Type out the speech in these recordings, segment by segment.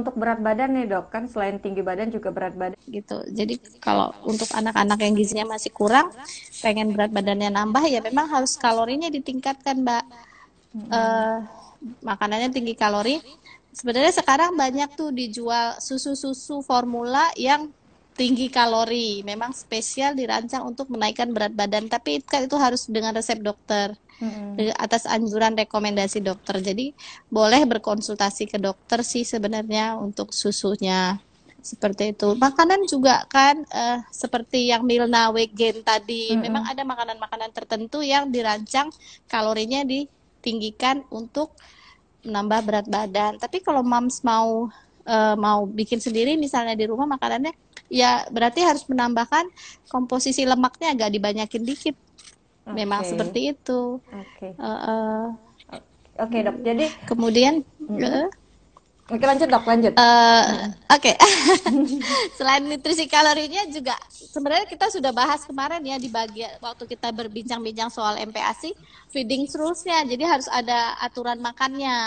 Untuk berat badan nih dok, kan selain tinggi badan juga berat badan. gitu. Jadi kalau untuk anak-anak yang gizinya masih kurang, pengen berat badannya nambah ya memang harus kalorinya ditingkatkan, Mbak. Eh, Makanannya tinggi kalori. Sebenarnya sekarang banyak tuh dijual susu-susu formula yang tinggi kalori. Memang spesial dirancang untuk menaikkan berat badan, tapi kan itu harus dengan resep dokter atas anjuran rekomendasi dokter. Jadi boleh berkonsultasi ke dokter sih sebenarnya untuk susunya. Seperti itu. Makanan juga kan seperti yang Milna Wegen tadi, memang Mm-mm. ada makanan-makanan tertentu yang dirancang kalorinya ditinggikan untuk menambah berat badan. Tapi kalau moms mau bikin sendiri misalnya di rumah makanannya, ya berarti harus menambahkan komposisi lemaknya agak dibanyakin dikit. Memang Oke, seperti itu. oke, Eh, eh, oke dok. Jadi, Kemudian mm-mm. Oke lanjut dok, lanjut. oke. Selain nutrisi kalorinya juga sebenarnya kita sudah bahas kemarin ya di bagian waktu kita berbincang-bincang soal MPASI feeding rules-nya. Jadi harus ada aturan makannya.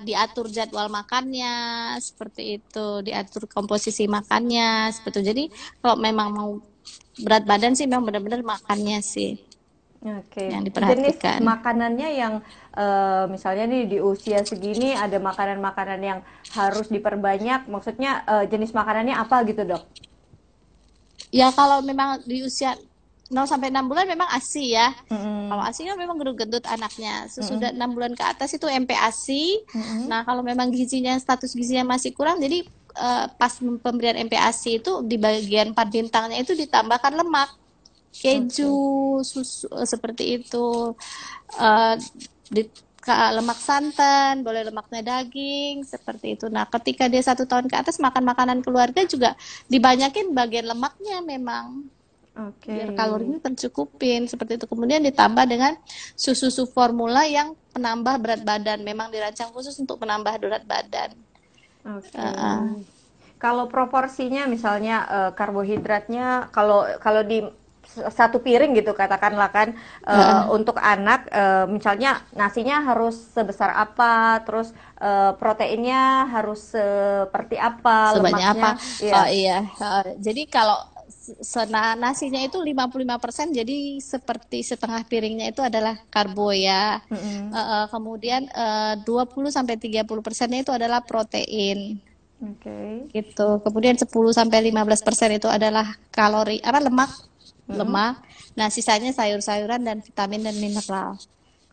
Diatur jadwal makannya seperti itu, diatur komposisi makannya seperti itu. Jadi kalau memang mau berat badan sih memang benar-benar makannya sih Oke, yang jenis diperhatikan. makanannya yang misalnya nih di usia segini ada makanan-makanan yang harus diperbanyak, maksudnya jenis makanannya apa gitu dok? Ya kalau memang di usia 0 sampai 6 bulan memang ASI ya. Kalau Mm-mm. ASI kan memang gendut-gendut anaknya. Sesudah Mm-mm. 6 bulan ke atas itu MPASI. Mm-mm. Nah, kalau memang status gizinya masih kurang, jadi pas pemberian MPASI itu di bagian 4 bintangnya itu ditambahkan lemak, keju, Oke. susu seperti itu. Eh, di lemak santan, boleh lemaknya daging, seperti itu. Nah, ketika dia 1 tahun ke atas makan makanan keluarga juga dibanyakin bagian lemaknya memang Oke. biar kalorinya tercukupin seperti itu. Kemudian ditambah dengan susu-susu formula yang penambah berat badan, memang dirancang khusus untuk menambah berat badan. Oke. Uh, Kalau proporsinya misalnya karbohidratnya kalau kalau di satu piring gitu katakanlah kan uh, uh, untuk anak misalnya nasinya harus sebesar apa, terus proteinnya harus seperti apa, Sebanyak apa? lemaknya Oh ya. iya. Jadi kalau nasinya itu 55%, jadi seperti setengah piringnya itu adalah karbo ya. Mm-mm. Kemudian 20 sampai 30%-nya itu adalah protein Oke. gitu. Kemudian 10 sampai 15% itu adalah kalori apa lemak, Mm-mm. lemak. Nah, sisanya sayur-sayuran dan vitamin dan mineral.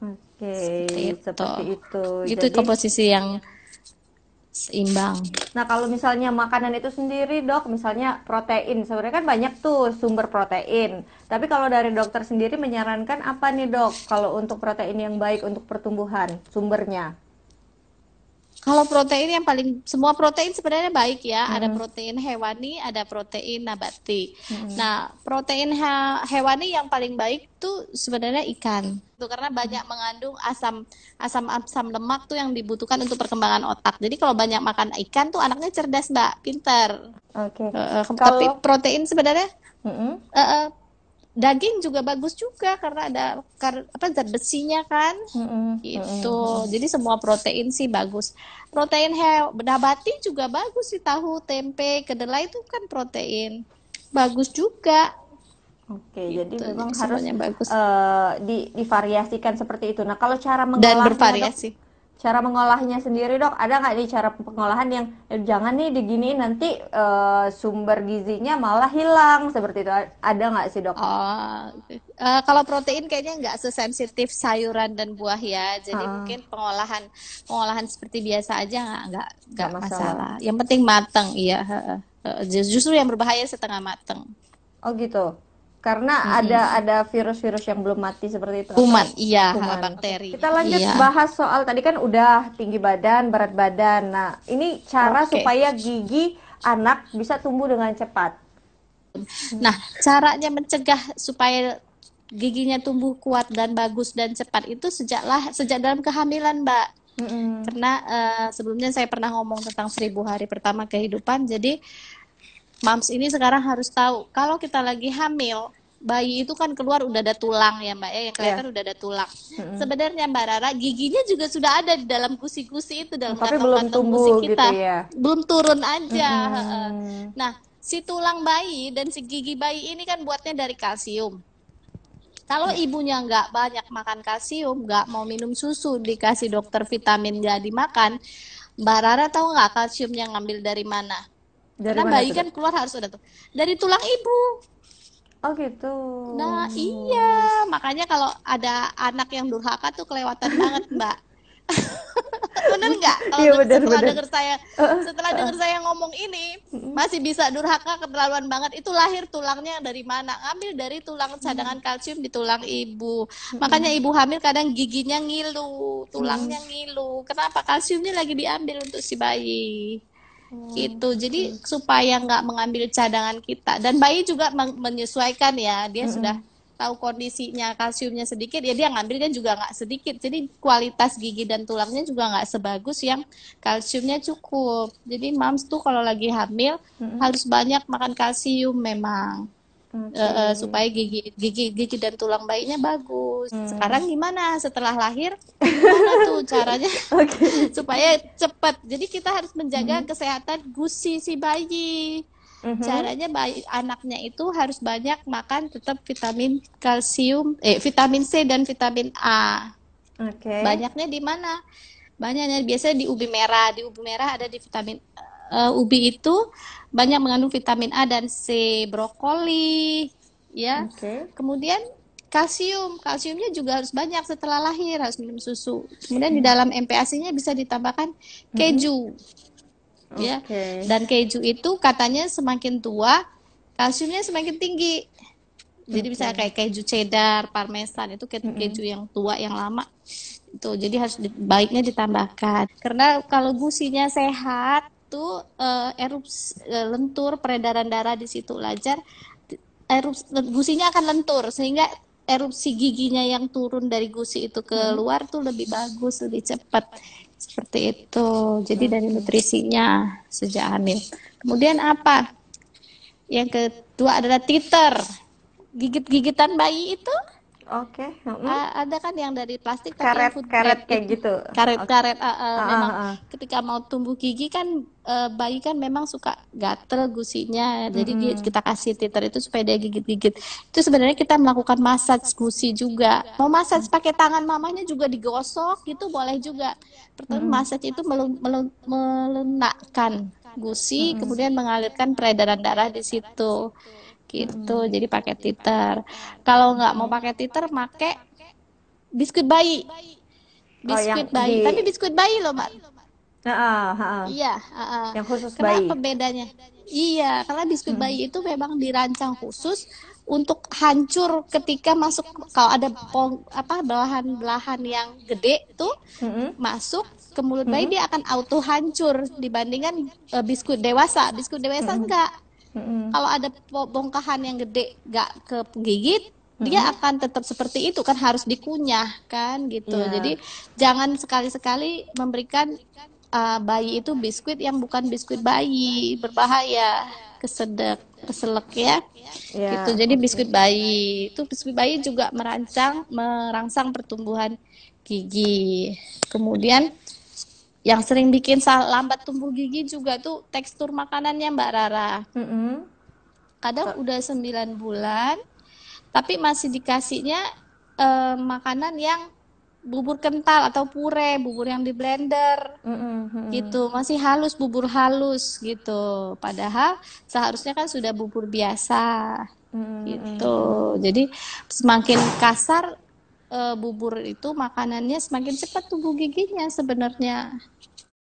Oke, Seperti itu. seperti itu. Gitu Jadi komposisi yang seimbang. nah, kalau misalnya makanan itu sendiri, Dok, misalnya protein, sebenarnya kan banyak tuh sumber protein. Tapi kalau dari dokter sendiri menyarankan apa nih, Dok, kalau untuk protein yang baik untuk pertumbuhan, sumbernya? Kalau protein yang paling semua protein sebenarnya baik ya. Ada Mm-mm. protein hewani, ada protein nabati. Mm-mm. Nah, protein hewani yang paling baik tuh sebenarnya ikan. Itu karena banyak mengandung asam lemak tuh yang dibutuhkan untuk perkembangan otak. Jadi kalau banyak makan ikan tuh anaknya cerdas, Mbak, pintar. Oke. Tapi Kalau protein sebenarnya mm-mm. eh, eh, daging juga bagus juga karena ada apa zat besinya kan Mm-mm. gitu. Mm-mm. Jadi semua protein sih bagus. Protein nabati juga bagus sih, tahu, tempe, kedelai itu kan protein. Bagus juga Oke, jadi gitu. memang Jadi harus semuanya bagus divariasikan seperti itu. Nah, kalau cara dan mengolahnya, Dok, bervariasi. cara mengolahnya sendiri, Dok, ada nggak nih cara pengolahan yang jangan nih diginiin nanti sumber gizinya malah hilang seperti itu? Ada nggak sih, Dok? Oh, kalau protein kayaknya nggak sesensitif sayuran dan buah ya. Jadi Ah, mungkin pengolahan pengolahan seperti biasa aja nggak nggak masalah. masalah. Yang penting mateng, iya. Heeh. Justru yang berbahaya setengah mateng. Oh gitu. Karena Mm-mm. ada virus-virus yang belum mati seperti itu atau Kuman, iya, kuman. Oke, bakteri, kita lanjut iya. bahas soal tadi kan udah tinggi badan, berat badan. Nah, ini cara Oke. supaya gigi anak bisa tumbuh dengan cepat. Nah, caranya mencegah supaya giginya tumbuh kuat dan bagus dan cepat itu sejak dalam kehamilan, Mbak. Mm-mm. Karena sebelumnya saya pernah ngomong tentang 1.000 hari pertama kehidupan. Jadi, moms ini sekarang harus tahu kalau kita lagi hamil, bayi itu kan keluar udah ada tulang ya Mbak ya, yang Ya. kelihatan udah ada tulang. Sebenarnya Mbak Rara, giginya juga sudah ada di dalam gusi-gusi itu, dalam Tapi belum kantong-kantong gusi tumbuh gitu kita. ya. Belum turun aja. Heeh. Mm-mm. Nah, si tulang bayi dan si gigi bayi ini kan buatnya dari kalsium. Kalau Ya. ibunya nggak banyak makan kalsium, nggak mau minum susu, dikasih dokter vitamin nggak dimakan, Mbak Rara tahu nggak kalsiumnya ngambil dari mana? Dari Karena mana bayi tuh, kan Dok? keluar harus ada tuh dari tulang ibu. Oh gitu. Nah, iya, makanya kalau ada anak yang durhaka tuh kelewatan banget, Mbak. Bener nggak? Kalau Iya benar-benar. setelah dengar saya ngomong ini masih bisa durhaka, keterlaluan banget. Itu lahir tulangnya dari mana? Ngambil dari tulang, cadangan kalsium di tulang ibu. Makanya ibu hamil kadang giginya ngilu, tulangnya ngilu. Kenapa? Kalsiumnya lagi diambil untuk si bayi. Gitu. Jadi supaya nggak mengambil cadangan kita. Dan bayi juga menyesuaikan ya. Dia sudah tahu kondisinya, kalsiumnya sedikit, ya dia ngambilnya juga nggak sedikit. Jadi kualitas gigi dan tulangnya juga nggak sebagus yang kalsiumnya cukup. Jadi moms tuh kalau lagi hamil harus banyak makan kalsium memang. Supaya gigi dan tulang bayinya bagus. Sekarang gimana setelah lahir? Gimana tuh caranya Oke. supaya cepat? Jadi kita harus menjaga kesehatan gusi si bayi. Caranya bayi anaknya itu harus banyak makan tetap vitamin C dan vitamin A. Oke. Banyaknya di mana? Banyaknya biasanya di ubi merah. Di ubi merah ada di vitamin ubi itu banyak mengandung vitamin A dan C, brokoli, ya. Oke. Kemudian kalsiumnya juga harus banyak setelah lahir, harus minum susu. Kemudian di dalam MPASI-nya bisa ditambahkan keju, ya. Oke. Dan keju itu katanya semakin tua kalsiumnya semakin tinggi. Jadi bisa kayak keju cheddar, parmesan itu keju yang tua yang lama. Itu jadi harus baiknya ditambahkan. Karena kalau gusinya sehat tuh lentur peredaran darah di situ lancar, gusinya akan lentur sehingga erupsi giginya yang turun dari gusi itu keluar tuh lebih bagus, lebih cepat. Seperti itu. Jadi dari nutrisinya sejak hamil. Kemudian apa? Yang kedua adalah titer. Gigit-gigitan bayi itu Oke. ada kan yang dari plastik tapi yang food Karet grade kayak itu. gitu. Karet memang ketika mau tumbuh gigi kan bayi kan memang suka gatel gusinya. Jadi kita kasih titer itu supaya dia gigit-gigit. Itu sebenarnya kita melakukan massage gusi juga. Mau massage pakai tangan mamanya juga digosok gitu boleh juga. Pertama massage itu melunakkan gusi kemudian mengalirkan peredaran darah di situ. Gitu. Jadi pakai titer. Kalau nggak mau pakai titer, pakai biskuit bayi. Biskuit bayi. Tapi biskuit bayi loh, Mbak. Iya. Yang khusus Kenapa bayi. bedanya? Iya, karena biskuit bayi itu memang dirancang khusus untuk hancur ketika masuk. Kalau ada belahan-belahan yang gede tuh masuk ke mulut bayi, dia akan auto hancur dibandingkan biskuit dewasa. Biskuit dewasa enggak. Kalau ada bongkahan yang gede gak kegigit, dia akan tetap seperti itu kan, harus dikunyah kan gitu. Jadi jangan sekali-sekali memberikan bayi itu biskuit yang bukan biskuit bayi, berbahaya, keselak ya. Gitu. Jadi biskuit bayi juga merangsang pertumbuhan gigi. Kemudian yang sering bikin lambat tumbuh gigi juga tuh tekstur makanannya Mbak Rara. Kadang udah 9 bulan, tapi masih dikasihnya makanan yang bubur kental atau puree, bubur yang di blender. Gitu, masih halus, bubur halus gitu. Padahal seharusnya kan sudah bubur biasa. Gitu. Jadi semakin kasar bubur itu makanannya semakin cepat tumbuh giginya sebenarnya.